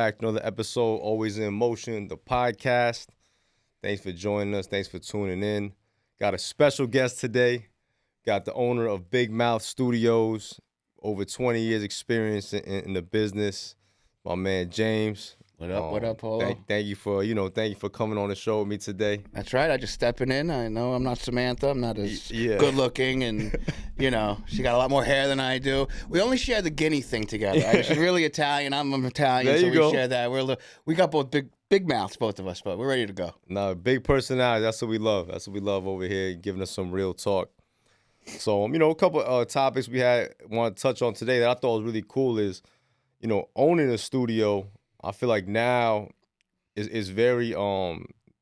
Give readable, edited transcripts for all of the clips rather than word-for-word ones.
Back another episode, Always in Motion, the podcast. Thanks for joining us. Thanks for tuning in. Got a special guest today. Got the owner of Big Mouth Studios, over 20 years experience in the business. My man James. What up? What up, PoLo? Thank you for coming on the show with me today. That's right. I just stepping in. I know I'm not Samantha. I'm not as good looking, and she got a lot more hair than I do. We only share the guinea thing together. Right? She's really Italian. I'm Italian, there so you we go. share that. We got both big mouths, both of us, but we're ready to go. No, big personality. That's what we love. That's what we love over here, giving us some real talk. So, a couple topics we want to touch on today that I thought was really cool is, owning a studio. I feel like now is very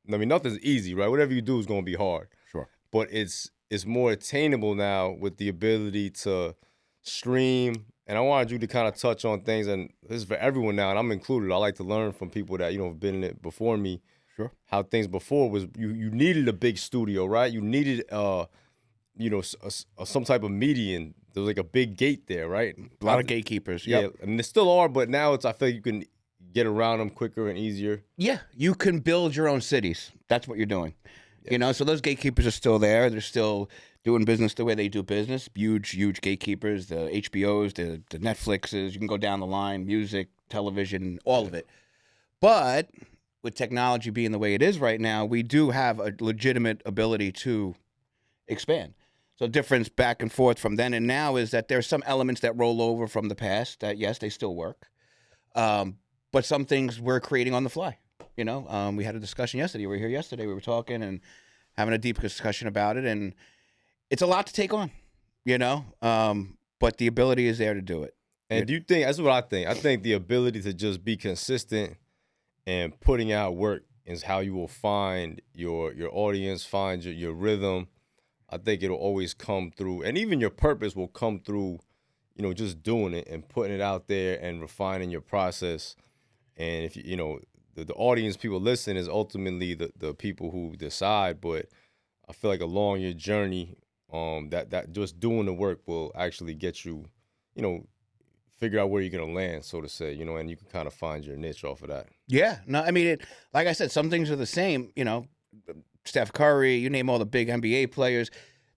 nothing's easy, right? Whatever you do is going to be hard. Sure. But it's more attainable now with the ability to stream. And I wanted you to kind of touch on things, and this is for everyone now, and I'm included. I like to learn from people that have been in it before me. Sure. How things before was you needed a big studio, right? You needed some type of median. There was like a big gate there, right? A lot of gatekeepers. Yep. Yeah, and there still are, but now I feel like you can get around them quicker and easier. Yeah, you can build your own cities. That's what you're doing. Yeah. So those gatekeepers are still there. They're still doing business the way they do business. Huge gatekeepers, the HBOs, the Netflixes. You can go down the line, music, television, all of it. But with technology being the way it is right now, we do have a legitimate ability to expand. So the difference back and forth from then and now is that there's some elements that roll over from the past that, yes, they still work. But some things we're creating on the fly. We had a discussion yesterday. We were here yesterday. We were talking and having a deep discussion about it. And it's a lot to take on, but the ability is there to do it. And do you think, that's what I think. I think the ability to just be consistent and putting out work is how you will find your audience, find your rhythm. I think it'll always come through. And even your purpose will come through, just doing it and putting it out there and refining your process. And if the audience, people listen, is ultimately the people who decide. But I feel like along your journey, that just doing the work will actually get you, figure out where you're gonna land, so to say, and you can kind of find your niche off of that. Yeah, no, I mean, like I said, some things are the same. Steph Curry, you name all the big NBA players,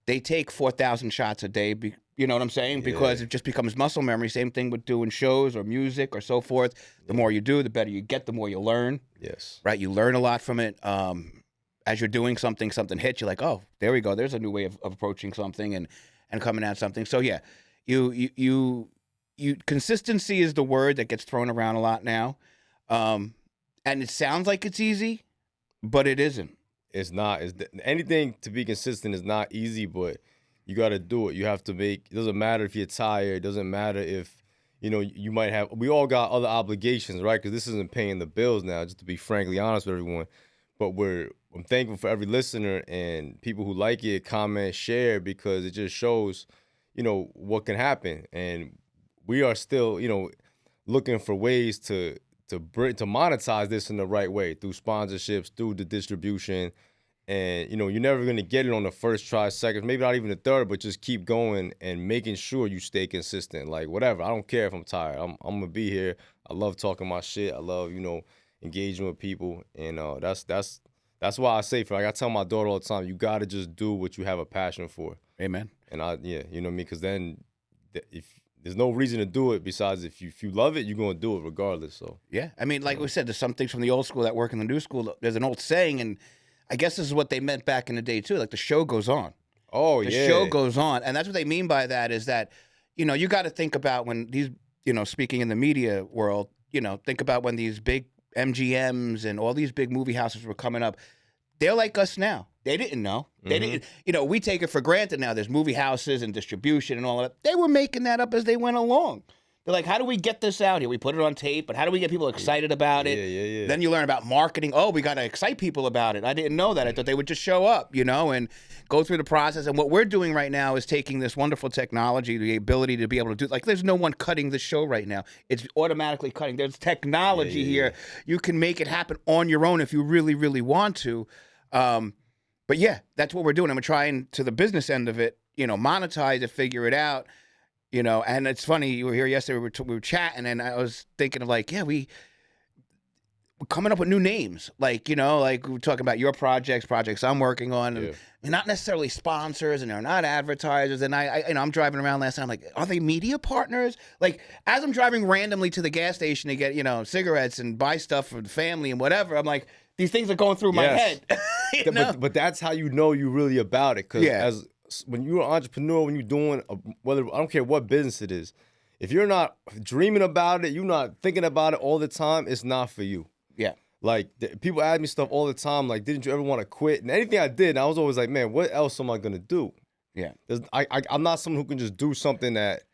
they take 4,000 shots a day. You know what I'm saying? Because it just becomes muscle memory. Same thing with doing shows or music or so forth. The more you do, the better you get, the more you learn. Yes. Right? You learn a lot from it. As you're doing something hits, you're like, oh, there we go. There's a new way of approaching something and coming at something. So, yeah, you consistency is the word that gets thrown around a lot now. And it sounds like it's easy, but it isn't. It's not. Anything to be consistent is not easy, but you got to do it. You have to it doesn't matter if you're tired. It doesn't matter if, you might have, we all got other obligations, right? Because this isn't paying the bills now, just to be frankly honest with everyone. But I'm thankful for every listener and people who like it, comment, share, because it just shows, what can happen. And we are still, looking for ways to monetize this in the right way, through sponsorships, through the distribution. And, you're never going to get it on the first try, second, maybe not even the third, but just keep going and making sure you stay consistent. Like, whatever. I don't care if I'm tired. I'm going to be here. I love talking my shit. I love, engaging with people. And that's why I say, I tell my daughter all the time, you got to just do what you have a passion for. Amen. And you know what I mean? Because then if there's no reason to do it besides if you love it, you're going to do it regardless. So yeah, I mean, like we said, there's some things from the old school that work in the new school. There's an old saying, and I guess this is what they meant back in the day too. Like, the show goes on. Oh, the yeah. show goes on, and that's what they mean by that. Is that you got to think about when these speaking in the media world, think about when these big MGMs and all these big movie houses were coming up. They're like us now. They didn't know. They didn't. We take it for granted now. There's movie houses and distribution and all of that. They were making that up as they went along. They're like, how do we get this out here? We put it on tape, but how do we get people excited about it? Yeah. Then you learn about marketing. Oh, we got to excite people about it. I didn't know that. I thought they would just show up, and go through the process. And what we're doing right now is taking this wonderful technology, the ability to be able to do, like, there's no one cutting the show right now. It's automatically cutting. There's technology here. You can make it happen on your own if you really, really want to. But yeah, that's what we're doing. I'm trying to the business end of it, monetize it, figure it out. And it's funny, you were here yesterday, we were chatting, and I was thinking of, like, yeah, coming up with new names, like, you know, like we're talking about your projects I'm working on, and not necessarily sponsors, and they're not advertisers. And I you know, I'm driving around last night, I'm like, are they media partners? Like, as I'm driving randomly to the gas station to get, you know, cigarettes and buy stuff for the family and whatever, I'm like, these things are going through my head. You know? But that's how you know you really about it. Because when you're an entrepreneur, when you're doing whether I don't care what business it is, if you're not dreaming about it, you're not thinking about it all the time, it's not for you. Yeah. Like, people ask me stuff all the time, like, didn't you ever want to quit? And anything I did, I was always like, man, what else am I going to do? Yeah. I'm not someone who can just do something that...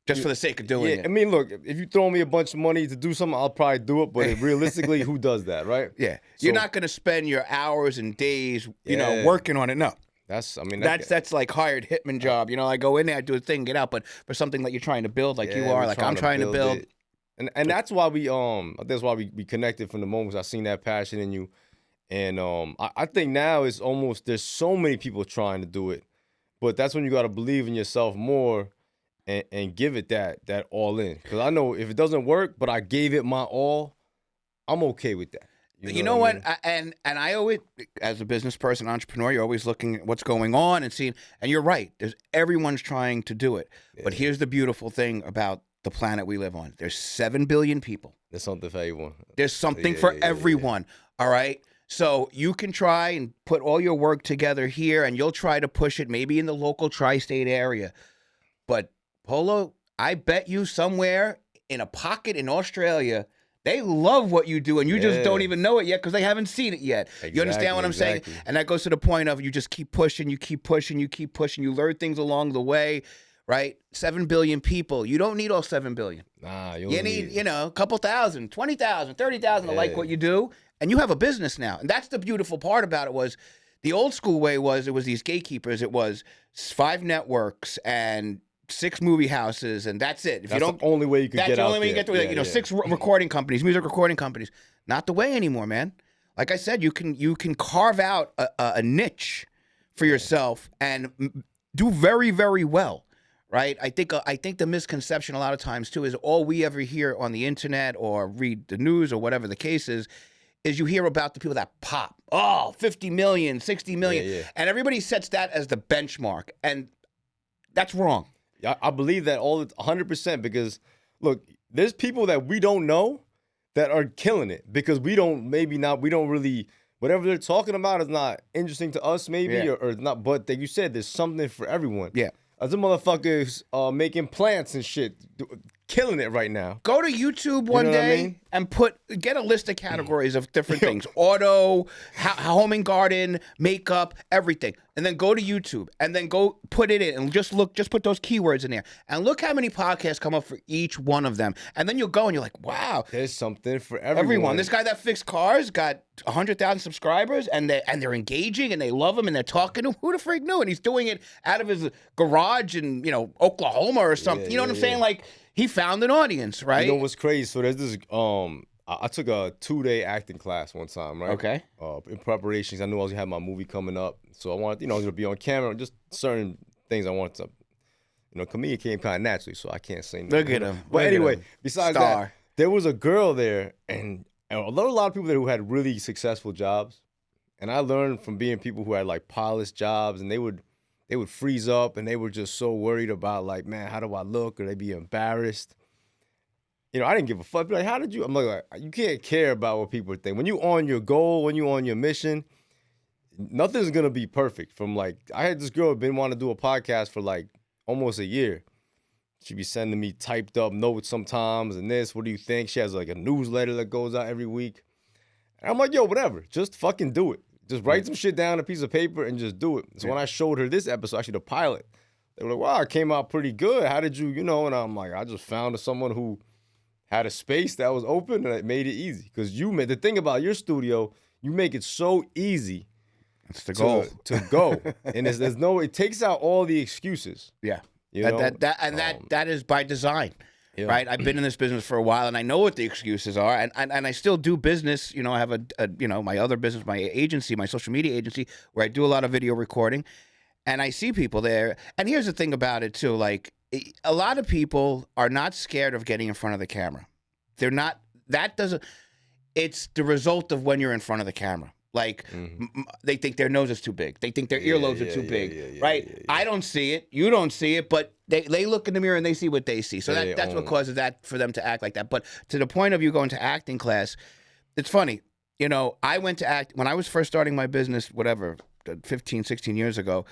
Just for the sake of doing it. I mean, look, if you throw me a bunch of money to do something, I'll probably do it. But realistically, who does that, right? Yeah. So, you're not going to spend your hours and days, you know, working on it. No. That's like hired hitman job. You know, I go in there, I do a thing, get out. But for something that you're trying to build, like you are, like I'm trying to build. And that's why we connected from the moment I seen that passion in you. And I think now it's almost, there's so many people trying to do it, but that's when you got to believe in yourself more and give it that all in. Because I know if it doesn't work, but I gave it my all, I'm okay with that. You know what? And I always, as a business person, entrepreneur, you're always looking at what's going on and seeing. And you're right. Everyone's trying to do it. Yeah. But here's the beautiful thing about the planet we live on. There's 7 billion people. There's something for everyone. There's something for everyone. All right. So you can try and put all your work together here, and you'll try to push it maybe in the local tri-state area. But PoLo, I bet you somewhere in a pocket in Australia, they love what you do, and you just don't even know it yet because they haven't seen it yet. Exactly, you understand what I'm saying? And that goes to the point of you just keep pushing, you keep pushing, you keep pushing. You learn things along the way, right? 7 billion people. You don't need all 7 billion. Nah, you need, you know, a couple thousand, 20,000, 30,000 to like what you do, and you have a business now. And that's the beautiful part about it was the old school way was it was these gatekeepers. It was 5 networks and 6 movie houses, and that's it. That's the only way you could get out there. That's the only way you get through. You know, 6 recording companies, music recording companies. Not the way anymore, man. Like I said, you can carve out a niche for yourself and do very, very well, right? I think the misconception a lot of times too is all we ever hear on the internet or read the news or whatever the case is you hear about the people that pop. Oh, 50 million, 60 million, and everybody sets that as the benchmark, and that's wrong. I believe that 100% because, look, there's people that we don't know that are killing it because we don't really, whatever they're talking about is not interesting to us maybe or not, but like you said, there's something for everyone. Yeah. As a motherfuckers making plants and shit, killing it right now. Go to YouTube one day and get a list of categories of different things. Auto, home and garden, makeup, everything. And then go to YouTube and then go put it in and just put those keywords in there. And look how many podcasts come up for each one of them. And then you'll go and you're like, wow. There's something for everyone. This guy that fixed cars got 100,000 subscribers and they're engaging and they love him and they're talking to him. Who the freak knew? And he's doing it out of his garage in, you know, Oklahoma or something. You know what I'm saying? Like, he found an audience, right? You know what's crazy? So there's this, I took a 2-day acting class one time, right? Okay. In preparations, I knew I was gonna have my movie coming up. So I wanted, I was gonna be on camera, just certain things I wanted to, comedian came kind of naturally, so I can't say nothing. Look at him. But anyway, besides that, there was a girl there, and a lot of people there who had really successful jobs. And I learned from being people who had like polished jobs, and they would freeze up and they were just so worried about like, man, how do I look? Or they'd be embarrassed. I didn't give a fuck. Like, how did you? I'm like, you can't care about what people think. When you on your goal, when you on your mission, nothing's gonna be perfect. From like, I had this girl who been wanting to do a podcast for like almost a year. She'd be sending me typed up notes sometimes and this. What do you think? She has like a newsletter that goes out every week. And I'm like, yo, whatever. Just fucking do it. Just write some shit down on a piece of paper and just do it. So when I showed her this episode, actually the pilot, they were like, wow, it came out pretty good. How did you, And I'm like, I just found someone who had a space that was open and it made it easy. Because the thing about your studio, you make it so easy. That's the goal. To go. And it takes out all the excuses. Yeah. That is by design. Yeah. Right, I've been in this business for a while, and I know what the excuses are, and I still do business. I have my other business, my agency, my social media agency, where I do a lot of video recording, and I see people there. And here's the thing about it too: like a lot of people are not scared of getting in front of the camera. They're not. That doesn't. it's the result of when you're in front of the camera. Like they think their nose is too big. They think their earlobes are too big, right? I don't see it. You don't see it, but they look in the mirror and they see what they see. So that's what causes that for them to act like that. But to the point of you going to acting class, it's funny. You know, I went to act when I was first starting my business, whatever, 15, 16 years ago.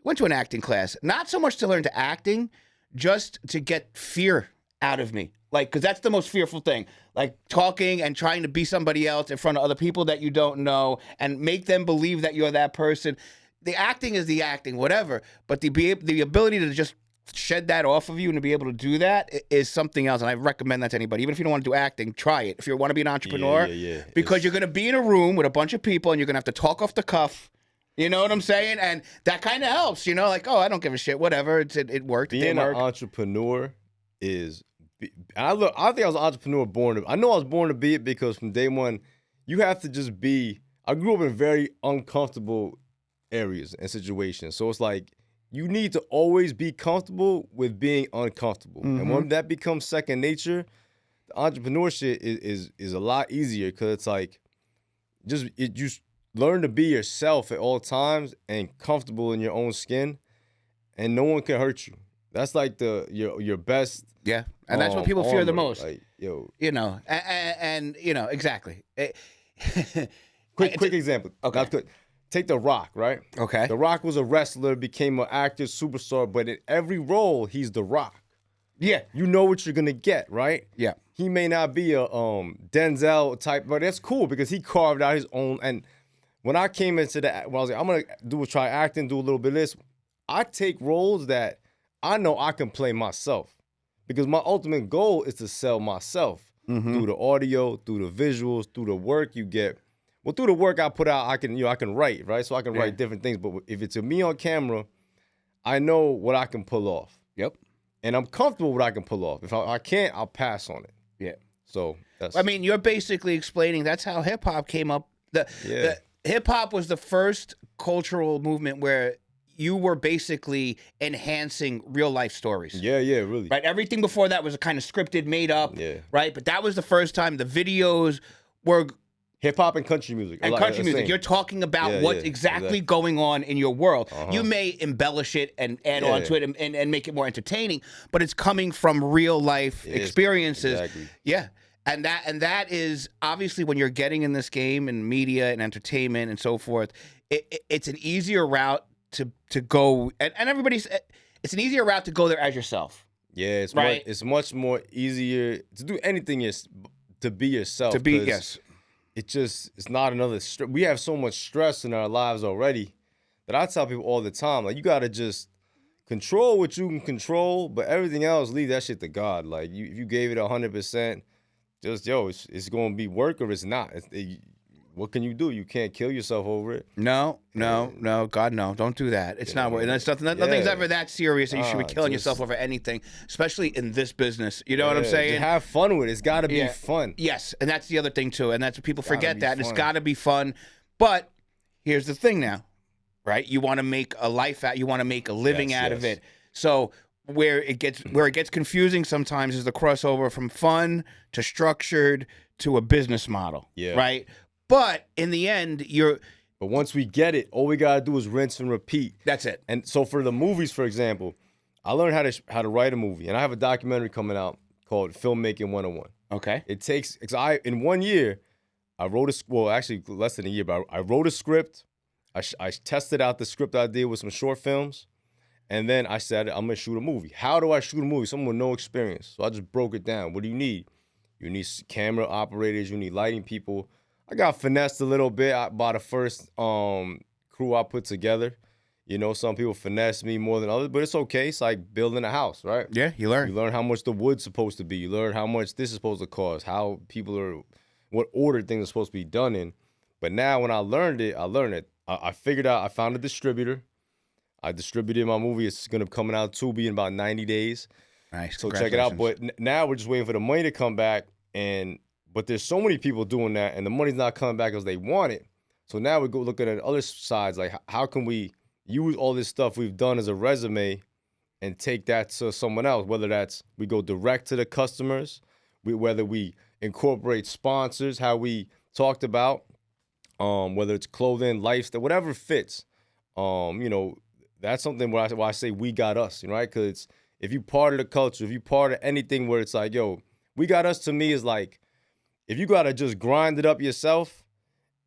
Went to an acting class, not so much to learn to acting, just to get fear out of me. Like, because that's the most fearful thing. Like, talking and trying to be somebody else in front of other people that you don't know and make them believe that you're that person. The acting is the acting, whatever. But the ability to just shed that off of you and to be able to do that is something else. And I recommend that to anybody. Even if you don't want to do acting, try it. If you want to be an entrepreneur, because you're going to be in a room with a bunch of people and you're going to have to talk off the cuff. You know what I'm saying? And that kind of helps, you know? Like, oh, I don't give a shit, whatever. It worked. Being an entrepreneur is... I think I was an entrepreneur I know I was born to be it because from day one, you have to just be... I grew up in very uncomfortable areas and situations. So it's like, you need to always be comfortable with being uncomfortable. And when that becomes second nature, the entrepreneurship is a lot easier because it's like, you learn to be yourself at all times and comfortable in your own skin, and no one can hurt you. That's like your best. Yeah, and that's what people fear the most. Like, yo, you know, and you know exactly. quick example. Okay, take The Rock, right? Okay, The Rock was a wrestler, became an actor, superstar, but in every role he's The Rock. Yeah, you know what you're gonna get, right? Yeah, he may not be a Denzel type, but that's cool because he carved out his own. And when I came into that, when I was like, I'm gonna try acting, do a little bit of this. I take roles that I know I can play myself because my ultimate goal is to sell myself through the audio, through the visuals, through the work you get. Well, through the work I put out, I can write, right? So I can write different things. But if it's me on camera, I know what I can pull off. Yep. And I'm comfortable with what I can pull off. If I can't, I'll pass on it. Yeah. So that's... I mean, you're basically explaining that's how hip hop came up. The hip hop was the first cultural movement where you were basically enhancing real life stories. Yeah, really. Right? Everything before that was a kind of scripted, made up. Yeah. Right? But that was the first time the videos were... Hip hop and country music. And country music. You're talking about what's exactly going on in your world. You may embellish it and add on to it and make it more entertaining, but it's coming from real life experiences. Exactly. Yeah. And that is obviously when you're getting in this game and media and entertainment and so forth, it's an easier route to go and it's an easier route to go there as yourself. Yeah, it's much more easier to do anything to be yourself. To be it's not another stress. We have so much stress in our lives already that I tell people all the time, like, you got to just control what you can control, but everything else, leave that shit to God. Like, if you gave it 100%, just, it's going to be work or it's not. What can you do? You can't kill yourself over it. No, God, no. Don't do that. It's not worth it. Nothing's ever that serious that you should be killing yourself over anything, especially in this business. You know what I'm saying? Just have fun with it. It's got to be fun. Yes, and that's the other thing, too. And that's what people forget that. It's got to be fun. But here's the thing now, right? You want to make a life out. You want to make a living out of it. So where it gets confusing sometimes is the crossover from fun to structured to a business model. Yeah. Right? But in the end, But once we get it, all we gotta do is rinse and repeat. That's it. And so for the movies, for example, I learned how to write a movie, and I have a documentary coming out called Filmmaking 101. Okay. It takes in 1 year, I wrote actually less than a year, but I wrote a script. I tested out the script I did with some short films, and then I said I'm gonna shoot a movie. How do I shoot a movie? Someone with no experience. So I just broke it down. What do you need? You need camera operators. You need lighting people. I got finessed a little bit by the first crew I put together. You know, some people finesse me more than others, but it's okay. It's like building a house, right? Yeah, you learn. You learn how much the wood's supposed to be. You learn how much this is supposed to cost, how what order things are supposed to be done in. But now when I learned it, I figured out, I found a distributor. I distributed my movie. It's going to be coming out Tubi in about 90 days. Nice. So check it out. But now we're just waiting for the money to come back, but there's so many people doing that, and the money's not coming back as they want it. So now we go looking at other sides, like how can we use all this stuff we've done as a resume and take that to someone else, whether that's we go direct to the customers, whether we incorporate sponsors, how we talked about, whether it's clothing, lifestyle, whatever fits. You know, that's something where I say we got us, you know, right? Because if you part of the culture, if you part of anything where it's like, yo, we got us, to me is like, if you gotta just grind it up yourself,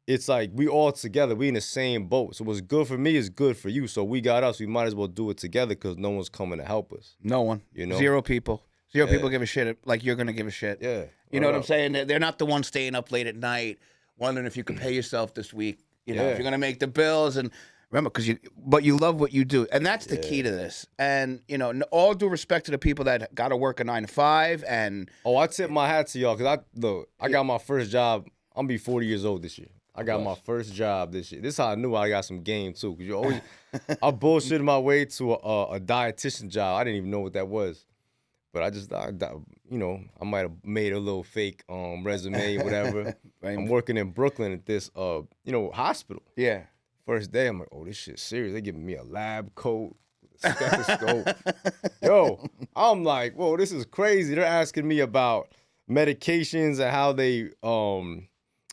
it's like we all together, we in the same boat. So what's good for me is good for you. So we got us, we might as well do it together because no one's coming to help us. No one. You know? Zero people. Zero Yeah. people give a shit like you're gonna give a shit. Yeah. You know what I'm up. saying? They're not the ones staying up late at night wondering if you could pay yourself this week. You know, if Yeah. you're gonna make the bills and remember, but you love what you do, and that's the key to this. And you know, all due respect to the people that got to work a 9 to 5, and Oh, I tip my hat to y'all because I got my first job. I'm gonna be 40 years old this year. I got my first job this year. This is how I knew I got some game too. Cause you always, I bullshitted my way to a dietitian job. I didn't even know what that was, but you know, I might have made a little fake resume, whatever. Right. I'm working in Brooklyn at this you know, hospital. yeah. First day, I'm like, oh, this shit's serious. They giving me a lab coat, a stethoscope. Yo, I'm like, whoa, this is crazy. They're asking me about medications and how they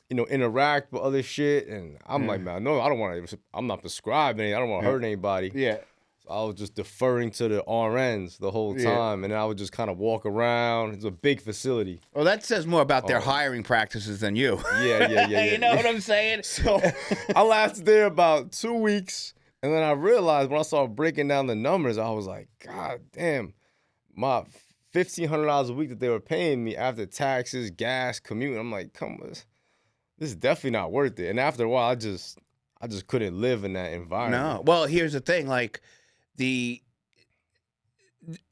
you know, interact with other shit. And I'm like, man, no, I don't want to, I'm not prescribing anything. I don't want to hurt anybody. Yeah. So I was just deferring to the RNs the whole time. And then I would just kind of walk around. It's a big facility. Well, that says more about their hiring practices than you. Yeah. You know what I'm saying? So I lasted there about 2 weeks. And then I realized when I started breaking down the numbers, I was like, God damn, my $1,500 a week that they were paying me after taxes, gas, commute. I'm like, come on. This is definitely not worth it. And after a while, I just couldn't live in that environment. No. Well, here's the thing. Like,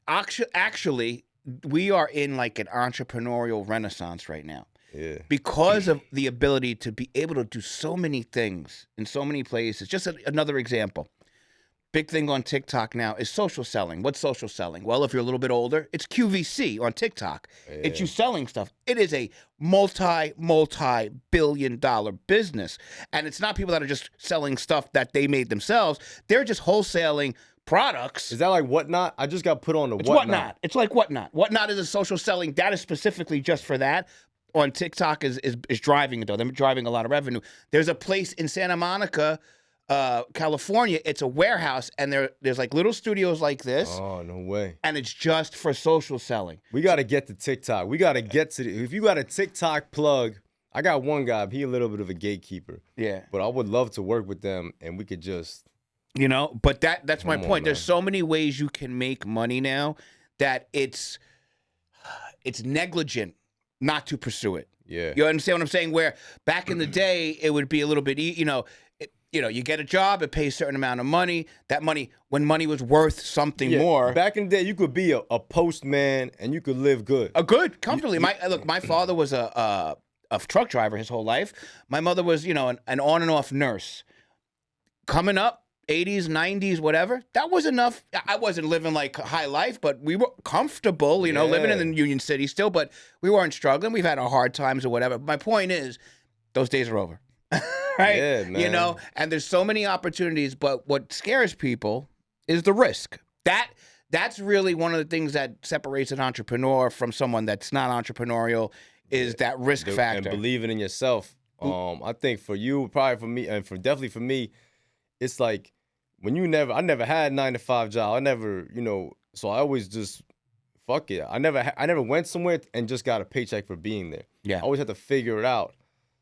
actually, we are in like an entrepreneurial renaissance right now. Yeah. Because of the ability to be able to do so many things in so many places. Just another example. Big thing on TikTok now is social selling. What's social selling? Well, if you're a little bit older, it's QVC on TikTok. Yeah. It's you selling stuff. It is a multi-billion-dollar business. And it's not people that are just selling stuff that they made themselves. They're just wholesaling products. Is that like Whatnot? I just got put on the It's Whatnot. Whatnot. It's like Whatnot. Whatnot is a social selling. That is specifically just for that. On TikTok is driving it, though. They're driving a lot of revenue. There's a place in Santa Monica, California. It's a warehouse, and there's like little studios like this. Oh, no way. And it's just for social selling. We got to get to TikTok. We got to get to if you got a TikTok plug, I got one guy. He a little bit of a gatekeeper. Yeah. But I would love to work with them, and we could just. You know, but that's my Come on, point. There's man. so many ways you can make money now that it's negligent not to pursue it. Yeah. You understand what I'm saying? Where back in the day, it would be a little bit, you get a job, it pays a certain amount of money. That money, when money was worth something Yeah, more. Back in the day, you could be a postman and you could live good. Good, comfortably. My father was a truck driver his whole life. My mother was, an on and off nurse. Coming up, 80s, 90s, whatever, that was enough. I wasn't living like high life, but we were comfortable, living in the Union City still, but we weren't struggling. We've had our hard times or whatever. My point is, those days are over. Right? Yeah, man. And there's so many opportunities, but what scares people is the risk. That's really one of the things that separates an entrepreneur from someone that's not entrepreneurial is that risk factor. And believing in yourself. I think for you, probably for me, and definitely for me, it's like when I never had 9-to-5 job. I never, so I always just fuck it. I never went somewhere and just got a paycheck for being there. Yeah. I always had to figure it out.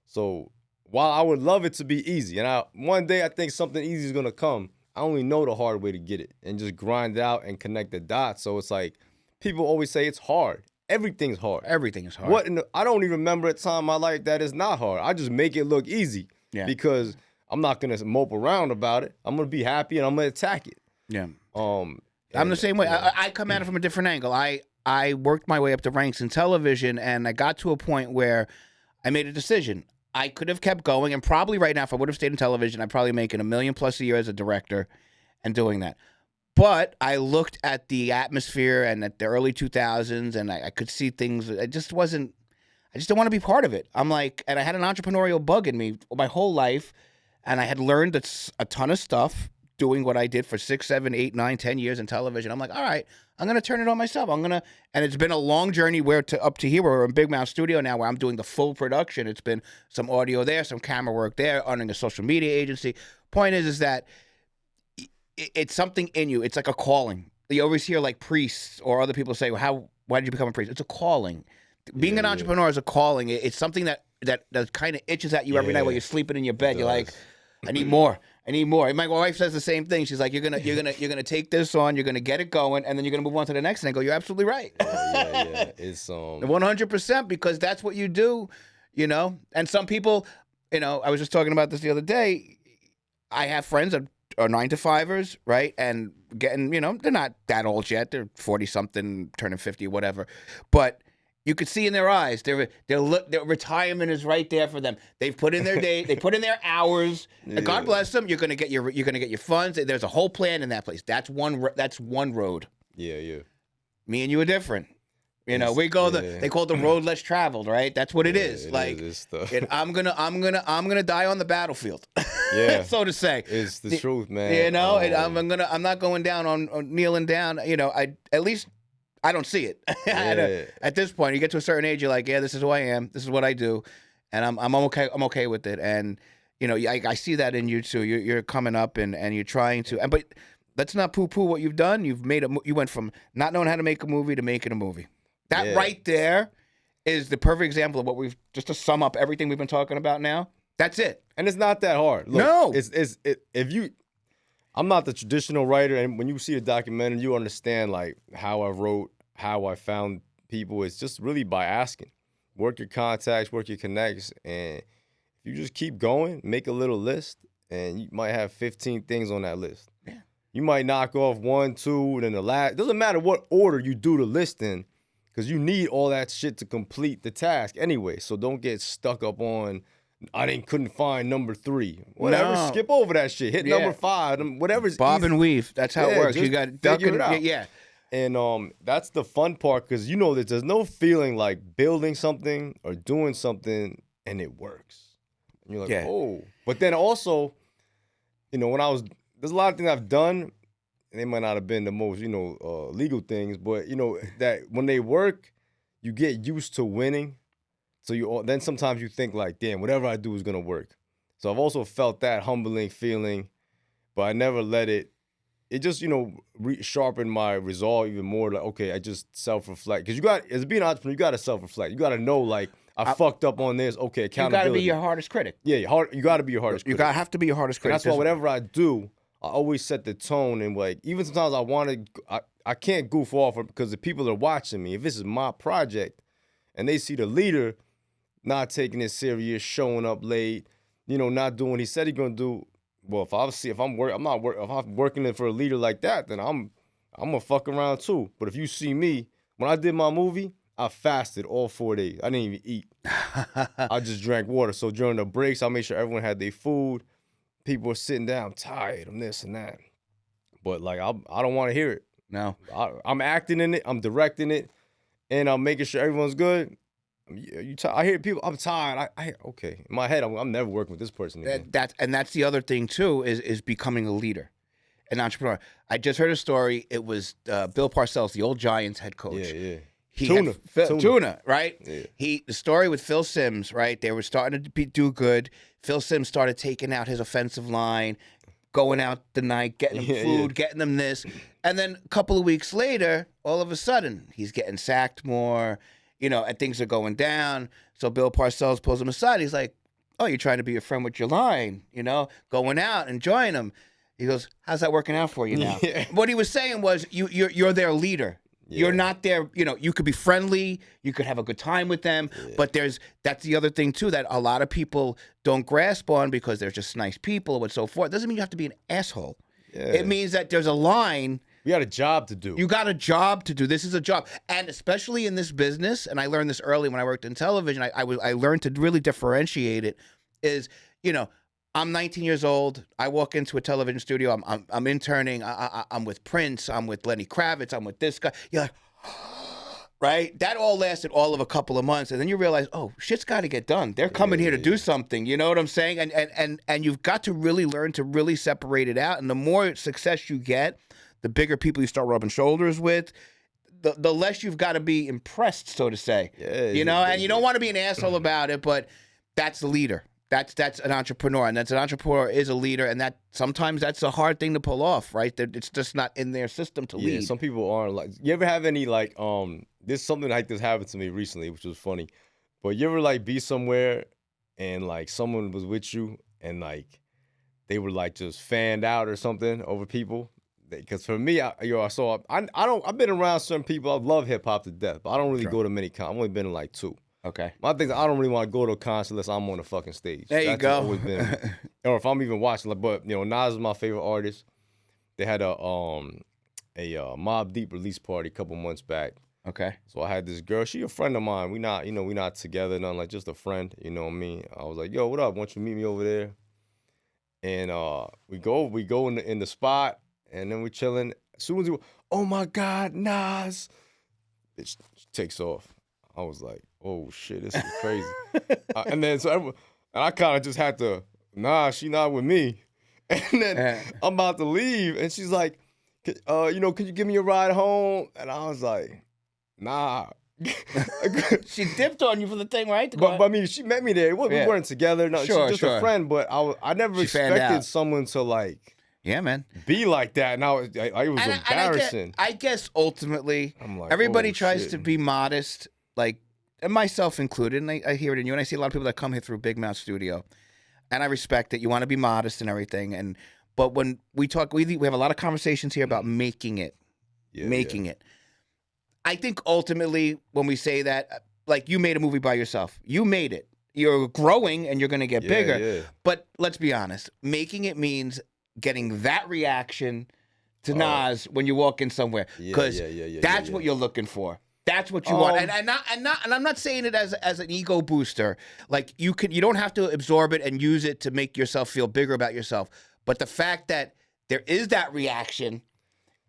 So while I would love it to be easy, and one day I think something easy is gonna come, I only know the hard way to get it and just grind it out and connect the dots. So it's like people always say it's hard. Everything's hard. Everything is hard. I don't even remember a time in my life that is not hard. I just make it look easy because I'm not gonna mope around about it. I'm gonna be happy and I'm gonna attack it. Yeah. I'm the same way. I come at it from a different angle. I worked my way up the ranks in television, and I got to a point where I made a decision. I could have kept going, and probably right now, if I would have stayed in television, I'd probably making $1 million+ a year as a director and doing that. But I looked at the atmosphere and at the early 2000s, and I could see things. I just didn't want to be part of it. I'm like, and I had an entrepreneurial bug in me my whole life, and I had learned a ton of stuff doing what I did for 6, 7, 8, 9, 10 years in television. I'm like, all right, I'm gonna turn it on myself. And it's been a long journey up to here where we're in Big Mouth Studio now, where I'm doing the full production. It's been some audio there, some camera work there, owning a social media agency. Point is that it's something in you. It's like a calling. You always hear like priests or other people say, well, why did you become a priest? It's a calling. Being an entrepreneur is a calling. It's something that kind of itches at you every night while you're sleeping in your bed. You're like, I need more. I need more. And my wife says the same thing. She's like, you're gonna take this on, you're gonna get it going, and then you're gonna move on to the next. And I go, you're absolutely right. Yeah. It's 100%, because that's what you do, you know. And some people, you know, I was just talking about this the other day. I have friends that are 9-to-5ers, right? And getting, you know, they're not that old yet. They're 40-something, turning 50, whatever. But you could see in their eyes, their retirement is right there for them. They've put in their day, they put in their hours. Yeah. God bless them. You're gonna get your funds. There's a whole plan in that place. That's one road. Yeah. Me and you are different. You know, we go they call it the road less traveled, right? That's what it is. I'm gonna die on the battlefield. Yeah, so to say. It's the truth, man. You know, I'm not going down on kneeling down. You know, at least I don't see it. At this point, you get to a certain age, you're like, yeah, this is who I am. This is what I do, and I'm okay. I'm okay with it. And you know, I see that in you too. You're coming up and you're trying to. But let's not poo-poo what you've done. You went from not knowing how to make a movie to making a movie. That right there is the perfect example of what just to sum up everything we've been talking about now. That's it. And it's not that hard. Look, no. I'm not the traditional writer, and when you see the documentary, you understand like how I wrote, how I found people. It's just really by asking. Work your contacts, work your connects, and if you just keep going, make a little list, and you might have 15 things on that list. Yeah. You might knock off 1, 2, and then the last. It doesn't matter what order you do the list in, because you need all that shit to complete the task anyway. So don't get stuck up on, couldn't find number 3. Whatever, no. Skip over that shit. Hit number 5. Whatever's Bob easy. And weave. That's how it works. You got to figure it out. Yeah. And that's the fun part, because you know that there's no feeling like building something or doing something and it works. And you're like, oh. But then also, you know, there's a lot of things I've done, and they might not have been the most, you know, legal things, but, you know, that when they work, you get used to winning. So then sometimes you think like, damn, whatever I do is going to work. So I've also felt that humbling feeling, but I never let it just, you know, sharpened my resolve even more. Like, okay, I just self-reflect. Because as being an entrepreneur, you got to self-reflect. You got to know, like, I fucked up on this. Okay, accountability. You got to be your hardest critic. Yeah, you got to be your hardest critic. You have to be your hardest critic. And that's why whatever I do, I always set the tone, and like even sometimes I can't goof off because the people are watching me. If this is my project, and they see the leader not taking it serious, showing up late, you know, not doing what he said he's gonna do. Well, if I'm working it for a leader like that, then I'm gonna fuck around too. But if you see me when I did my movie, I fasted all 4 days. I didn't even eat. I just drank water. So during the breaks, I made sure everyone had their food. People are sitting down, I'm tired, I'm this and that. But like, I don't want to hear it. No. I'm acting in it, I'm directing it, and I'm making sure everyone's good. I hear people, I'm tired. Okay. In my head, I'm never working with this person again. That's the other thing too, is becoming a leader, an entrepreneur. I just heard a story. It was Bill Parcells, the old Giants head coach. Yeah. Tuna, right? Yeah. The story with Phil Simms, right? They were starting to do good. Phil Simms started taking out his offensive line, going out the night, getting them food, getting them this. And then a couple of weeks later, all of a sudden, he's getting sacked more, you know, and things are going down. So Bill Parcells pulls him aside. He's like, oh, you're trying to be a friend with your line, you know, going out, enjoying them. He goes, how's that working out for you now? Yeah. What he was saying was, you're their leader. Yeah. You're not there, you know, you could be friendly, you could have a good time with them, but that's the other thing too that a lot of people don't grasp on because they're just nice people and so forth. It doesn't mean you have to be an asshole. Yeah. It means that there's a line. You got a job to do. You got a job to do. This is a job. And especially in this business, and I learned this early when I worked in television, I learned to really differentiate it, is, you know, I'm 19 years old. I walk into a television studio. I'm interning. I'm with Prince. I'm with Lenny Kravitz. I'm with this guy. You're like, right? That all lasted all of a couple of months, and then you realize, oh, shit's got to get done. They're coming here to do something. You know what I'm saying? And you've got to really learn to really separate it out. And the more success you get, the bigger people you start rubbing shoulders with, the less you've got to be impressed, so to say. Yeah, you know, and you don't want to be an asshole about it, but that's the leader. That's an entrepreneur, and that's an entrepreneur is a leader, and that sometimes that's a hard thing to pull off, right? That it's just not in their system to lead. Some people aren't like. You ever have any like There's something like this happened to me recently, which was funny. But you ever like be somewhere and like someone was with you and like they were like just fanned out or something over people? Because for me, I've been around certain people. I love hip hop to death, but I don't really go to many cons. I've only been in like 2. Okay. My thing is I don't really want to go to a concert unless I'm on the fucking stage. There you go. Always been, or if I'm even watching. Like, but you know, Nas is my favorite artist. They had a Mobb Deep release party a couple months back. Okay. So I had this girl. She a friend of mine. We not together. Nothing, like just a friend. You know what I mean? I was like, yo, what up? Why don't you meet me over there? And we go in the spot, and then we chilling. As soon as oh my God, Nas, it takes off. I was like, oh shit, this is crazy. And then and I kind of just had to, nah, she not with me. And then I'm about to leave, and she's like, could you give me a ride home? And I was like, nah. She dipped on you for the thing, right? But I mean, she met me there. We weren't together. No, she's just a friend. But I never expected someone to like, yeah, man, be like that. And it was embarrassing. I guess ultimately, like, everybody tries to be modest, like, and myself included. And I hear it in you, and I see a lot of people that come here through Big Mouth Studio, and I respect it. You want to be modest and everything, but when we talk, we have a lot of conversations here about making it, it. I think ultimately when we say that, like, you made a movie by yourself. You made it. You're growing and you're going to get bigger. Yeah. But let's be honest. Making it means getting that reaction to Nas when you walk in somewhere. Because that's what you're looking for. That's what you want. And I'm not saying it as an ego booster. Like, you don't have to absorb it and use it to make yourself feel bigger about yourself. But the fact that there is that reaction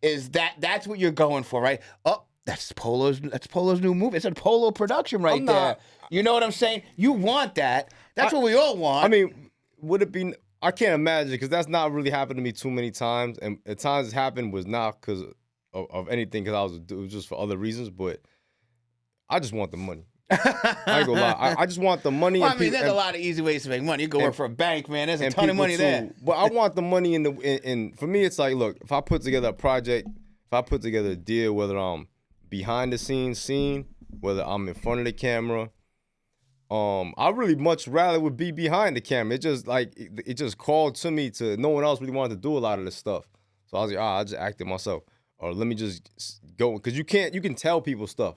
is that's what you're going for, right? Oh, that's PoLo's new movie. It's a PoLo production there. You know what I'm saying? You want that. That's what we all want. I mean, would it be? I can't imagine, because that's not really happened to me too many times. And at times it's happened was not because of anything, because it was just for other reasons. But I just want the money. I ain't gonna lie. I just want the money. Well, there's a lot of easy ways to make money. You go work for a bank, man. There's a ton of money there. But I want the money in for me, it's like, look, if I put together a project, if I put together a deal, whether I'm behind the scenes scene, whether I'm in front of the camera, I really much rather would be behind the camera. It just like it just called to me to no one else really wanted to do a lot of this stuff. So I was like, I'll just act it myself. Or let me just go, because you can tell people stuff.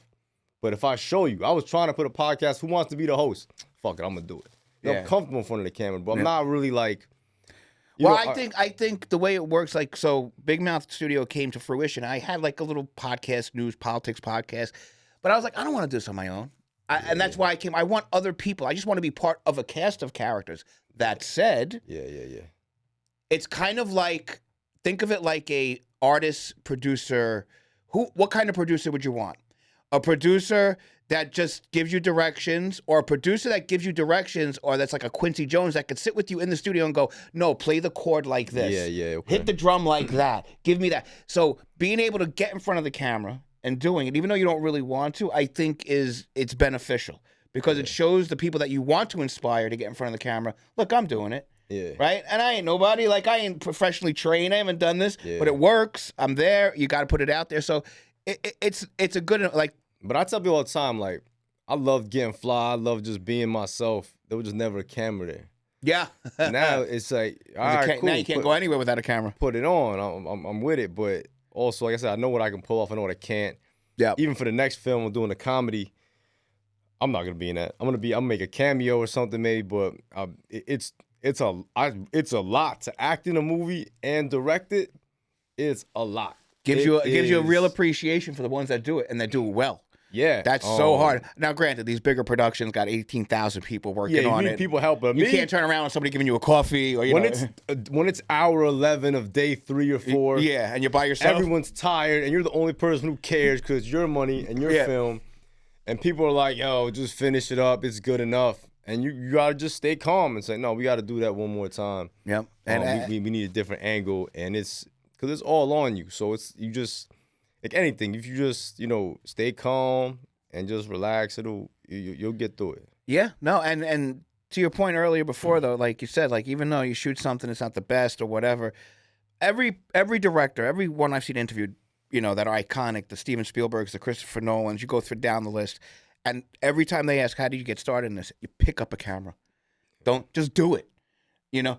But if I show you, I was trying to put a podcast, who wants to be the host? Fuck it, I'm gonna do it. I'm comfortable in front of the camera, but I'm not really like. I think the way it works, like, so Big Mouth Studio came to fruition. I had like a little podcast, news, politics podcast, but I was like, I don't want to do this on my own. And that's why I came. I want other people. I just want to be part of a cast of characters. That said, it's kind of like, think of it like a artist, producer. What kind of producer would you want? A producer that just gives you directions, or a producer that gives you directions, or that's like a Quincy Jones that could sit with you in the studio and go, no, play the chord like this. Okay. Hit the drum like that. Give me that. So being able to get in front of the camera and doing it, even though you don't really want to, I think it's beneficial, because it shows the people that you want to inspire to get in front of the camera, look, I'm doing it. Yeah. Right? And I ain't nobody. Like, I ain't professionally trained. I haven't done this, but it works. I'm there. You got to put it out there. So it's a good, like. But I tell people all the time, like, I love getting fly. I love just being myself. There was just never a camera there. Yeah. Now it's like, all right, cool. Now you can't go anywhere without a camera. Put it on. I'm with it. But also, like I said, I know what I can pull off. I know what I can't. Yeah. Even for the next film, I'm doing a comedy. I'm not gonna be in that. I'm gonna make a cameo or something maybe. But it's a lot to act in a movie and direct it. It's a lot. Gives you a real appreciation for the ones that do it, and that do it well. Yeah, that's so hard. Now, granted, these bigger productions got 18,000 people working on it. People help, but you can't turn around with somebody giving you a coffee or when it's hour 11 of day 3 or 4. Yeah, and you're by yourself. Everyone's tired, and you're the only person who cares because your money and your film. and people are like, yo, just finish it up. It's good enough. And you gotta just stay calm and say, no, we gotta do that one more time. Yep. And we need a different angle, and it's because it's all on you. So it's you just like anything. If you just stay calm and just relax, you'll get through it. yeah, no, and to your point earlier before though, like you said, like even though you shoot something that's not the best or whatever, every director, every one I've seen interviewed, that are iconic, the Steven Spielbergs, the Christopher Nolans, you go through down the list, and every time they ask, how did you get started in this? You pick up a camera. Don't just do it.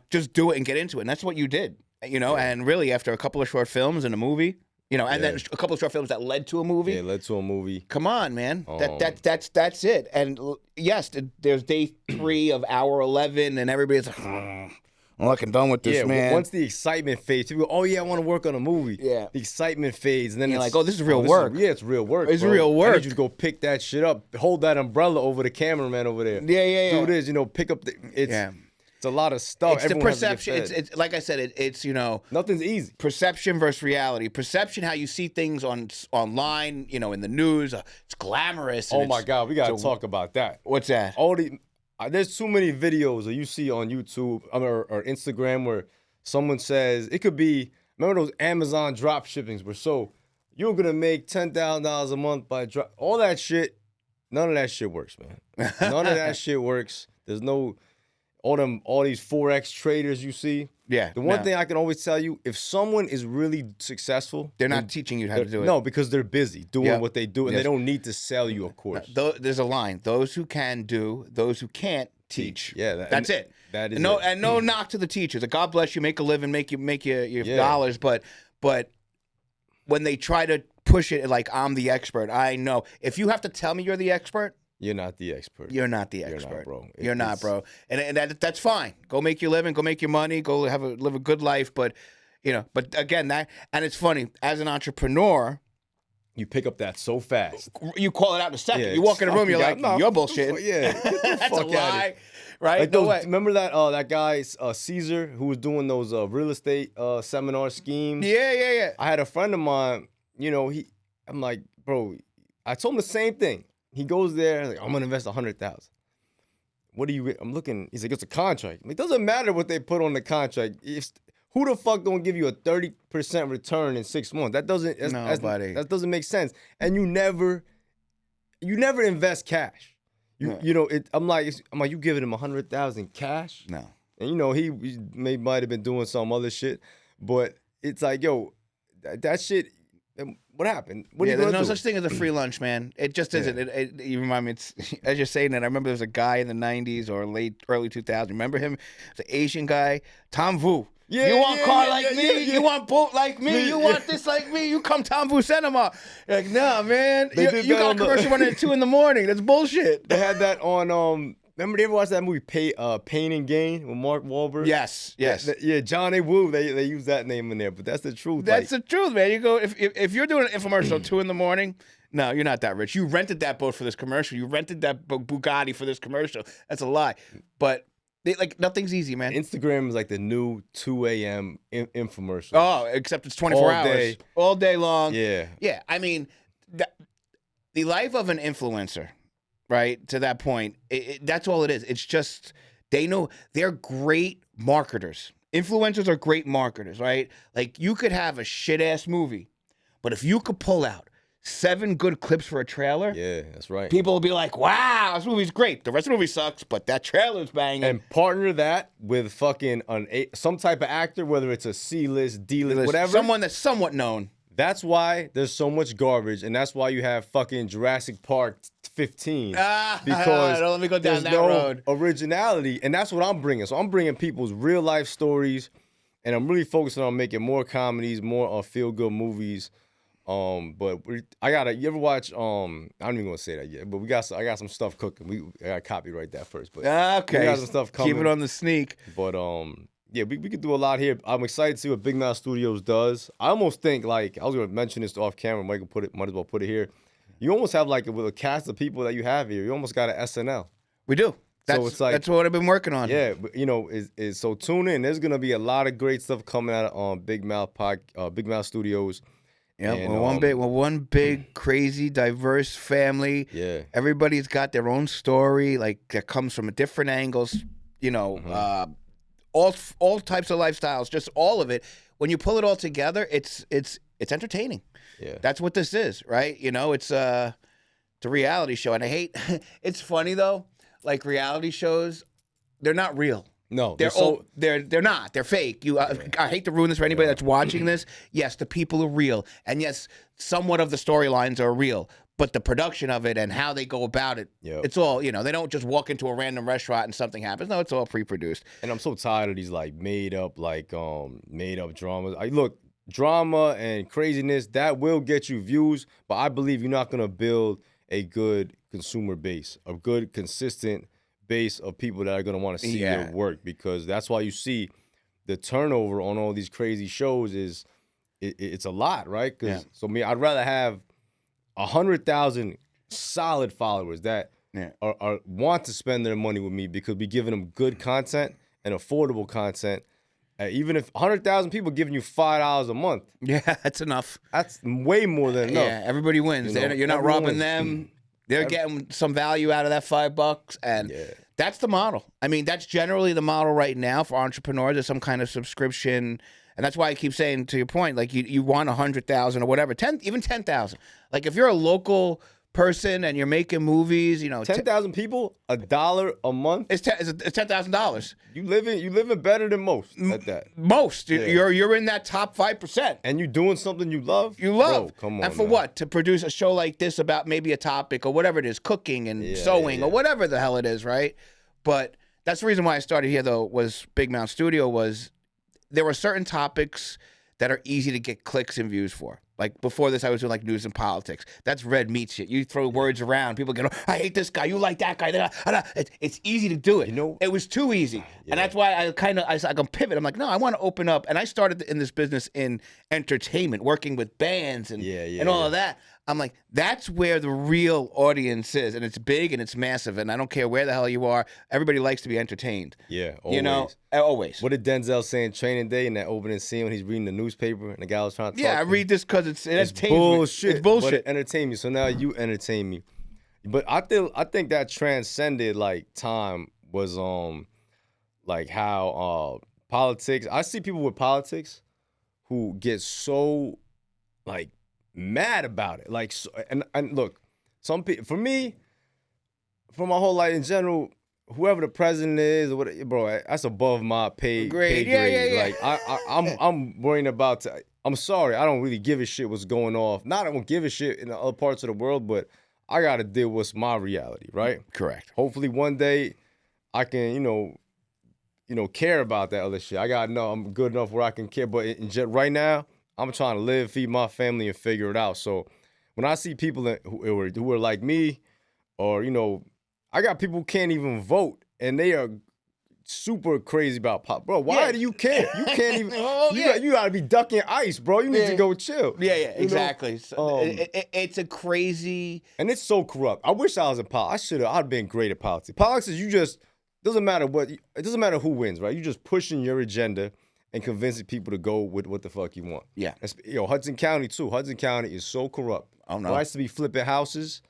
Just do it and get into it. And that's what you did. And really after a couple of short films and a movie, and then a couple of short films that led to a movie. Yeah, led to a movie. Come on, man. That's it. And yes, there's day 3 of hour 11, and everybody's like, I'm fucking done with this, man. Once the excitement fades, people go, oh yeah, I want to work on a movie. Yeah. The excitement fades, and then you're like, oh, this is real work. It's real work. It's bro. real work. I need you to go pick that shit up. Hold that umbrella over the cameraman over there. Yeah. Do this, pick up it's a lot of stuff. It's the Everyone has to get perception. fed. It's like I said. It's nothing's easy. Perception versus reality. Perception, how you see things online. In the news. It's glamorous. Oh my God, we gotta talk about that. What's that? There's too many videos that you see on YouTube or Instagram where someone says it could be. Remember those Amazon drop shippings where you're gonna make $10,000 a month by drop. All that shit. None of that shit works, man. None of that shit works. There's no. All these Forex traders you see. Yeah. The one thing I can always tell you, if someone is really successful, they're not teaching you how to do it. No, because they're busy doing what they do, and Yes. they don't need to sell you a course. There's a line: those who can do, those who can't teach. Yeah, that's it. That is no, it. and no knock to the teachers. God bless you, make a living, make your dollars. But when they try to push it like I'm the expert, I know. If you have to tell me you're the expert. You're not the expert. You're not the expert, You're not, bro. You're not, bro. And that's fine. Go make your living. Go make your money. Go live a good life. But but again, and it's funny as an entrepreneur, you pick up that so fast. You call it out in a second. Yeah, you walk in a room, you're like, no, you're bullshit. Yeah, that's a lie, right? Like remember that guy Caesar who was doing those real estate seminar schemes? Yeah. I had a friend of mine. I'm like, bro. I told him the same thing. He goes there, like, I'm gonna invest $100,000. What do you? I'm looking. He's like, it's a contract. It doesn't matter what they put on the contract. Who the fuck gonna give you a 30% return in 6 months? That doesn't make sense. And you never invest cash. I'm like, you giving him $100,000 cash? No. And he might have been doing some other shit, but it's like, yo, that shit. What happened? What are you there's gonna no do? such thing as a free lunch, man. It just isn't. You remind me. It's as you're saying that. I remember there was a guy in the '90s or early 2000s. Remember him? It's an Asian guy, Tom Vu. Yeah, you want car like yeah, me? yeah. You want boat like me? You want this like me? You come Tom Vu Cinema. You're like, nah, man. You got a commercial running at 2 a.m. That's bullshit. They had that on. Remember they ever watched that movie Pain and Gain with Mark Wahlberg? Yes. Yeah, John A. Woo. They use that name in there, but that's the truth. That's the truth, man. You go if you're doing an infomercial at 2 a.m. No, you're not that rich. You rented that boat for this commercial. You rented that Bugatti for this commercial. That's a lie. But nothing's easy, man. Instagram is like the new 2 a.m. Infomercial. Oh, except it's 24 hours. All day long. Yeah. Yeah. I mean, the life of an influencer, right, to that point, that's all it is. It's just they know they're great marketers. Influencers are great marketers, right? Like you could have a shit-ass movie, but if you could pull out 7 good clips for a trailer, yeah, that's right. People will be like, wow, this movie's great. The rest of the movie sucks, but that trailer's banging. And partner that with fucking some type of actor, whether it's a C-list, D-list, whatever. Someone that's somewhat known. That's why there's so much garbage, and that's why you have fucking Jurassic Park 15. Because don't let me go down there's that no road. originality, and that's what I'm bringing. So I'm bringing people's real life stories, and I'm really focusing on making more comedies, more feel-good movies. But you ever watch, I'm not even gonna say that yet, but I got some stuff cooking. I gotta copyright that first, but okay. we got some stuff coming. Keep it on the sneak. But yeah, we could do a lot here. I'm excited to see what Big Mouth Studios does. I almost think I was gonna mention this off camera. Might as well put it here. You almost have with a cast of people that you have here. You almost got an SNL. We do. So it's like, that's what I've been working on. Yeah, but so tune in. There's gonna be a lot of great stuff coming out on Big Mouth Studios. Yeah, And, we're one big, crazy, diverse family. Yeah. Everybody's got their own story, like that comes from different angles. You know, all types of lifestyles, just all of it. When you pull it all together, it's entertaining. Yeah. That's what this is, right? You know, it's a reality show, and I hate. It's funny though, like reality shows, they're not real. No, They're not. They're fake. I hate to ruin this for anybody that's watching this. Yes, the people are real, and yes, somewhat of the storylines are real. But the production of it and how they go about it, it's all, you know, they don't just walk into a random restaurant and something happens. No, it's all pre-produced. And I'm so tired of these like made up dramas. Look, drama and craziness that will get you views, but I believe you're not gonna build a good consumer base, a good consistent base of people that are going to want to see your work, because that's why you see the turnover on all these crazy shows is it's a lot, right? So I'd rather have 100,000 solid followers that are want to spend their money with me because we giving them good content and affordable content. Even if 100,000 people giving you $5 a month, that's enough. That's way more than enough. Yeah, everybody wins. You know, you're not robbing them. They're getting some value out of that $5, and that's the model. I mean, that's generally the model right now for entrepreneurs. Is some kind of subscription, and that's why I keep saying, to your point, like you want 100,000 or whatever, even 10,000. Like if you're a local person and you're making movies, you know, 10,000 people, $1 a month. It's $10,000. You living better than most at that. Most you're in that top 5%, and you're doing something you love. Bro, come on. And for man. what? To produce a show like this about maybe a topic or whatever it is, cooking and sewing or whatever the hell it is, right? But that's the reason why I started here, though, was Big Mount Studio. Was there were certain topics that are easy to get clicks and views for. Like before this, I was doing like news and politics. That's red meat shit. You throw words around, people get, I hate this guy, you like that guy. It's easy to do it. You know, it was too easy, and that's why I can pivot. I'm like, no, I want to open up, and I started in this business in entertainment, working with bands and all of that. I'm like, that's where the real audience is, and it's big and it's massive, and I don't care where the hell you are. Everybody likes to be entertained. Yeah, always. You know, always. What did Denzel say in Training Day in that opening scene when he's reading the newspaper and the guy was trying to talk? Yeah, I read this because it's bullshit. It's bullshit. But it entertained me, so now you entertain me. But I think that transcended like time was like how politics. I see people with politics who get so like mad about it. Like, and look, some people, for me, for my whole life in general, whoever the president is or whatever, bro, that's above my pay grade. Yeah. Like I'm worrying about. I'm sorry, I don't really give a shit what's going off. Not I don't give a shit in the other parts of the world, but I gotta deal with my reality, right? Correct. Hopefully one day I can, you know, care about that other shit. I gotta know I'm good enough where I can care. But right now, I'm trying to live, feed my family, and figure it out. So when I see people who are like me, or, you know, I got people who can't even vote, and they are super crazy about pop. Bro, why do you care? You can't even. You gotta be ducking ice, bro. You need to go chill. Yeah, exactly. So it's a crazy, and it's so corrupt. I wish I was in politics. I'd been great at politics. Politics is you just doesn't matter it doesn't matter who wins, right? You just pushing your agenda and convincing people to go with what the fuck you want. Yeah. Hudson County too. Hudson County is so corrupt. Oh no. I used to be flipping houses.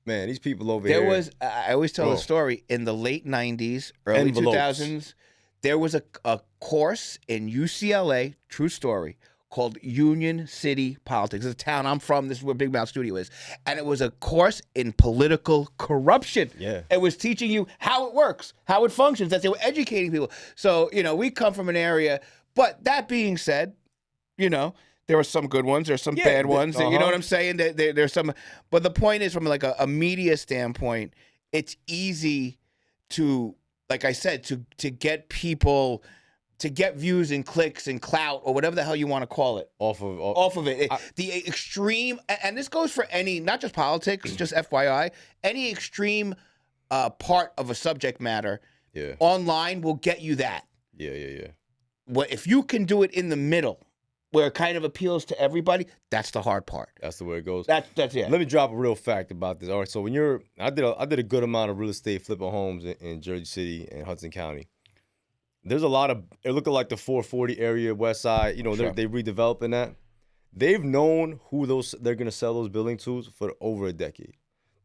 Man, these people over here. I always tell the story, in the late 90s, early 2000s, there was a course in UCLA, true story, called Union City Politics. It's a town I'm from. This is where Big Mouth Studio is. And it was a course in political corruption. Yeah. It was teaching you how it works, how it functions, that they were educating people. So, you know, we come from an area, but that being said, you know, there are some good ones. There's some bad ones. You know what I'm saying? There's some, but the point is, from like a media standpoint, it's easy to, like I said, to get people, to get views and clicks and clout or whatever the hell you want to call it off of it. The extreme, and this goes for any, not just politics, just FYI, any extreme part of a subject matter online will get you that. Yeah. Well, if you can do it in the middle, where it kind of appeals to everybody, that's the hard part. That's the way it goes. That's Let me drop a real fact about this. All right, so when I did a good amount of real estate flipping homes in Jersey City and Hudson County. There's a lot of, it looking like the 440 area, West Side. You know, they redeveloping that. they've known who they're gonna sell those buildings to for over a decade.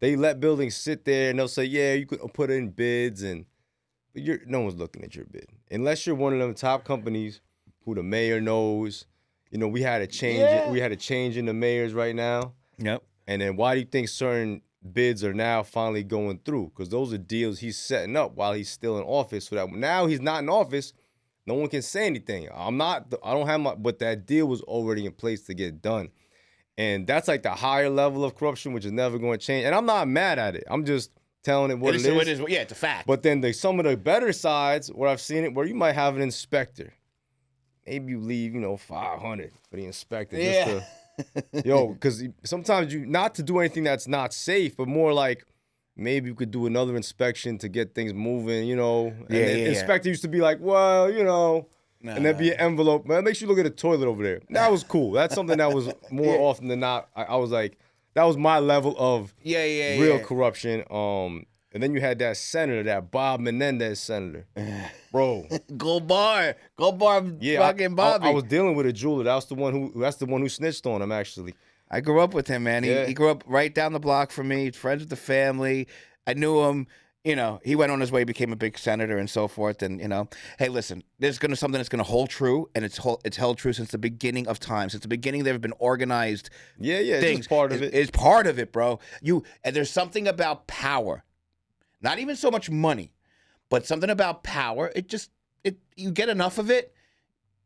They let buildings sit there and they'll say, yeah, you could put in bids, but no one's looking at your bid unless you're one of them top companies who the mayor knows. You know, we had a change. Yeah. We had a change in the mayors right now. Yep. And then why do you think certain bids are now finally going through? Because those are deals he's setting up while he's still in office. So that now he's not in office, no one can say anything. I don't have my, but that deal was already in place to get done. And that's like the higher level of corruption, which is never going to change. And I'm not mad at it. I'm just telling it what it is. Yeah, it's a fact. But then some of the better sides, where I've seen it, where you might have an inspector. Maybe you leave, $500 for the inspector. Yeah. Because sometimes not to do anything that's not safe, but more like maybe you could do another inspection to get things moving, And the inspector used to be like, well, and there'd be an envelope. Man, make sure you look at the toilet over there. That was cool. That's something that was more often than not. I was like, that was my level of real corruption. And then you had that senator, that Bob Menendez senator. Bro. Go bar, fucking Bobby. I was dealing with a jeweler. That's the one who snitched on him, actually. I grew up with him, man. He grew up right down the block from me, friends with the family. I knew him. He went on his way, became a big senator and so forth. And, hey, listen, there's something that's going to hold true, and it's held true since the beginning of time. Since the beginning, there have been organized things. It's part of it. It's part of it, bro. And there's something about power. Not even so much money, but something about power. You get enough of it.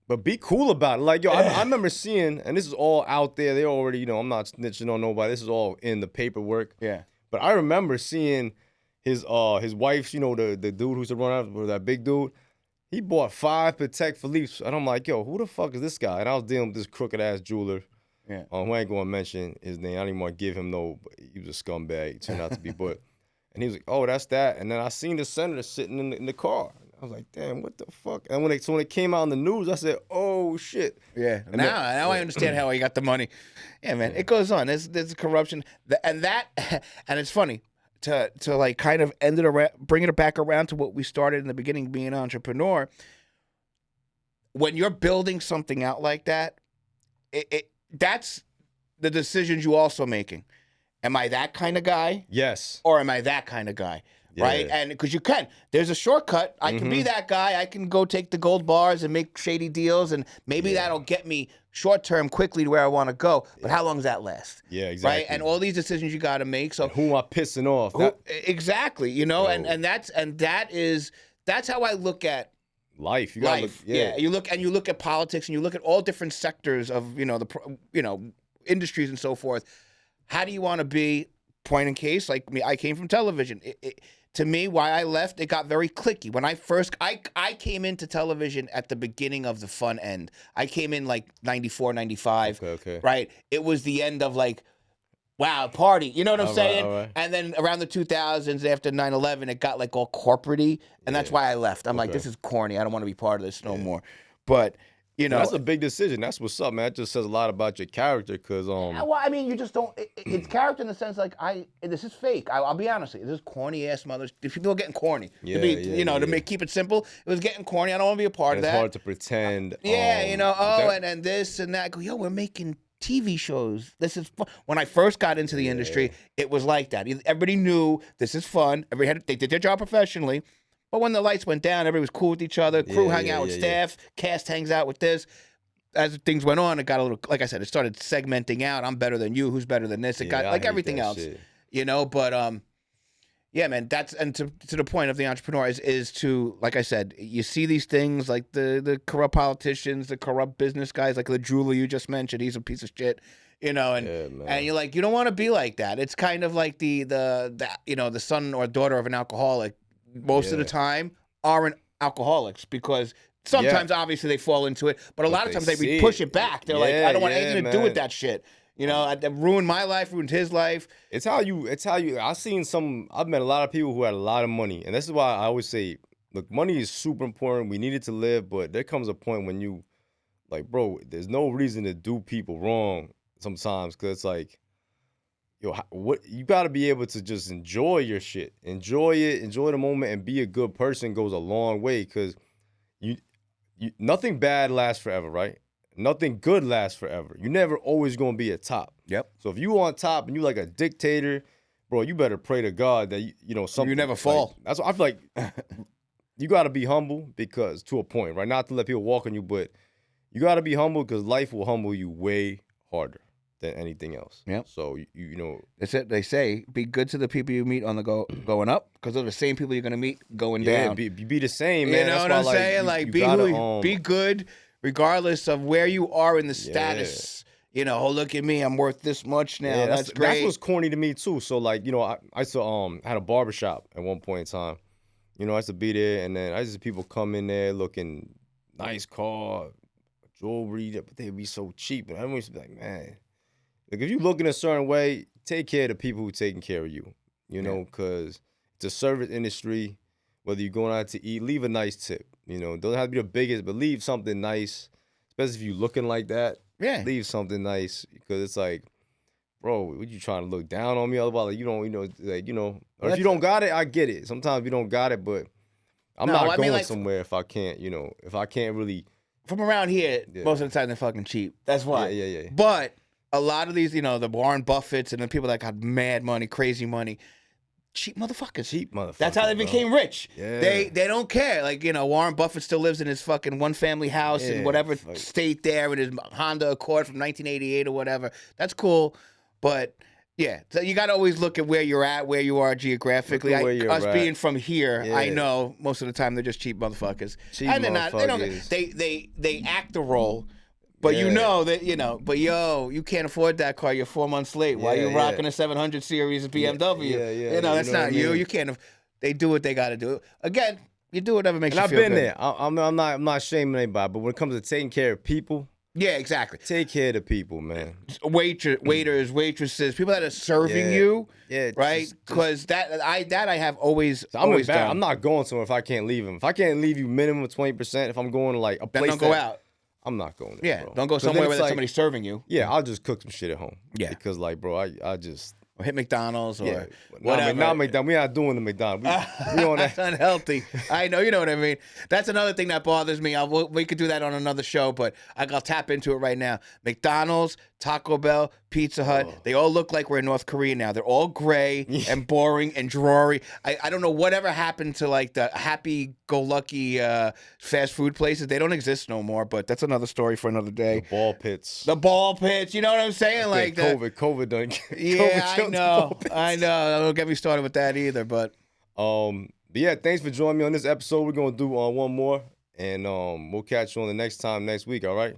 But be cool about it. Like, I remember seeing, and this is all out there. They already, I'm not snitching on nobody. This is all in the paperwork. Yeah. But I remember seeing his wife's, the dude who's the runner, that big dude. He bought 5 Patek Philippe's. And I'm like, yo, who the fuck is this guy? And I was dealing with this crooked-ass jeweler. Yeah. Who ain't going to mention his name. I don't even want to give him but he was a scumbag. He turned out to be, but... And he was like, oh, that's that. And then I seen the senator sitting in the car. I was like, damn, what the fuck? And when it came out in the news, I said, oh, shit. Yeah. And now I understand how he got the money. Yeah, man. It goes on. There's corruption. And it's funny to like kind of bring it back around to what we started in the beginning, being an entrepreneur. When you're building something out like that, that's the decisions you also making. Am I that kind of guy? Yes. Or am I that kind of guy? Yeah. Right? And because you can. There's a shortcut. I can be that guy. I can go take the gold bars and make shady deals, and maybe that'll get me short-term quickly to where I want to go. But how long does that last? Yeah, exactly. Right? And all these decisions you got to make. So and who am I pissing off? Exactly. And that's how I look at life. Life. You look at politics, and you look at all different sectors of industries and so forth. How do you want to be? Point in case, like me, I came from television. To me, why I left, it got very cliquey. When I first, I came into television at the beginning of the fun end. I came in like 94, 95. Okay. Right? It was the end of like, wow, party. You know what I'm saying? All right. And then around the 2000s, after 9/11, it got like all corporate-y. And that's why I left. I'm like, this is corny. I don't want to be part of this no more. But... that's a big decision. That's what's up, man. It just says a lot about your character, because well, I mean, you just don't. It's character in the sense like this is fake. I'll be honest with you. This is corny ass mothers. People are getting corny. To keep it simple, it was getting corny. I don't want to be a part of that. It's hard to pretend. And this and that. I go, yo, we're making TV shows. This is fun. When I first got into the industry, it was like that. Everybody knew this is fun. They did their job professionally. But when the lights went down, everybody was cool with each other. Crew hung out with staff. Cast hangs out with this. As things went on, it got a little, like I said, it started segmenting out. I'm better than you. Who's better than this? It got like everything else, shit. But yeah, man. That's and to the point of the entrepreneur is to, like I said, you see these things like the corrupt politicians, the corrupt business guys, like the jeweler you just mentioned. He's a piece of shit. And you're like, you don't want to be like that. It's kind of like the son or daughter of an alcoholic. Most of the time aren't alcoholics, because sometimes obviously they fall into it, but a lot of times they push it back. They're like, I don't want anything to do with that shit. I ruined my life, ruined his life. It's how you I've met a lot of people who had a lot of money, and this is why I always say, look, money is super important. We need it to live, but there comes a point when you like, bro, there's no reason to do people wrong sometimes, because it's like, what you got to be able to just enjoy your shit, enjoy the moment, and be a good person goes a long way, because you nothing bad lasts forever, right? Nothing good lasts forever. You're never always gonna be at top. Yep. So if you on top and you like a dictator, bro, you better pray to God that you know something. You never fall. Like, that's what I feel like. You got to be humble because to a point, right? Not to let people walk on you, but you got to be humble because life will humble you way harder than anything else. Yep. So you know, That's it. They say be good to the people you meet on the going up because they're the same people you're gonna meet going down. be the same, man. You know That's what why, I'm saying? Like you be gotta, be good regardless of where you are in the status. You know, oh look at me, I'm worth this much now. Yeah, that's great. That's what's corny to me too. So like, you know, I used to had a barbershop at one point in time. You know, I used to be there, and then I used to see people come in there looking nice car, jewelry, but they'd be so cheap. And I used to be like, man, like if you look in a certain way, take care of the people who taking care of you. You know, because it's a service industry. Whether you're going out to eat, leave a nice tip. You know, don't have to be the biggest, but leave something nice. Especially if you looking like that. Yeah. Leave something nice because it's like, bro, what you trying to look down on me? Otherwise, like, you don't, like, or if you don't got it, I get it. Sometimes you don't got it, but I'm not going somewhere if I can't, if I can't really. From around here, most of the time they're fucking cheap. That's why. Yeah. But a lot of these, the Warren Buffetts and the people that got mad money, crazy money, cheap motherfuckers. That's how they became rich. Yeah. They don't care. Like, Warren Buffett still lives in his fucking one-family house in whatever state there with his Honda Accord from 1988 or whatever. That's cool. But, yeah, so you got to always look at where you're at, where you are geographically. Us being from here, I know most of the time they're just cheap motherfuckers. And they're not. They act the role. But you know that, but you can't afford that car. You're 4 months late. Why are you rocking a 700 series BMW? Yeah. That's not you. You can't. They do what they got to do. Again, you do whatever makes you feel good. And I've been there. I'm not shaming anybody, but when it comes to taking care of people. Yeah, exactly. Take care of the people, man. Waiters, waitresses, people that are serving you. Yeah. Right? Because I have always. I'm not going somewhere if I can't leave them. If I can't leave you minimum 20%, if I'm going to like a place. Then don't go out. I'm not going there, bro. Don't go somewhere where somebody's serving you. Yeah, I'll just cook some shit at home. Yeah. Because, like, bro, I just... Or hit McDonald's or whatever. Not McDonald's. We're not doing the McDonald's. We on that. That's unhealthy. I know. You know what I mean? That's another thing that bothers me. We could do that on another show, but I'll tap into it right now. McDonald's, Taco Bell, Pizza Hut, they all look like we're in North Korea now. They're all gray and boring and dreary. I don't know whatever happened to like the happy-go-lucky fast food places. They don't exist no more, but that's another story for another day. The ball pits. You know what I'm saying? Like COVID done. Yeah, I know. Don't get me started with that either, but yeah, thanks for joining me on this episode. We're gonna do one more, and we'll catch you on the next week. All right.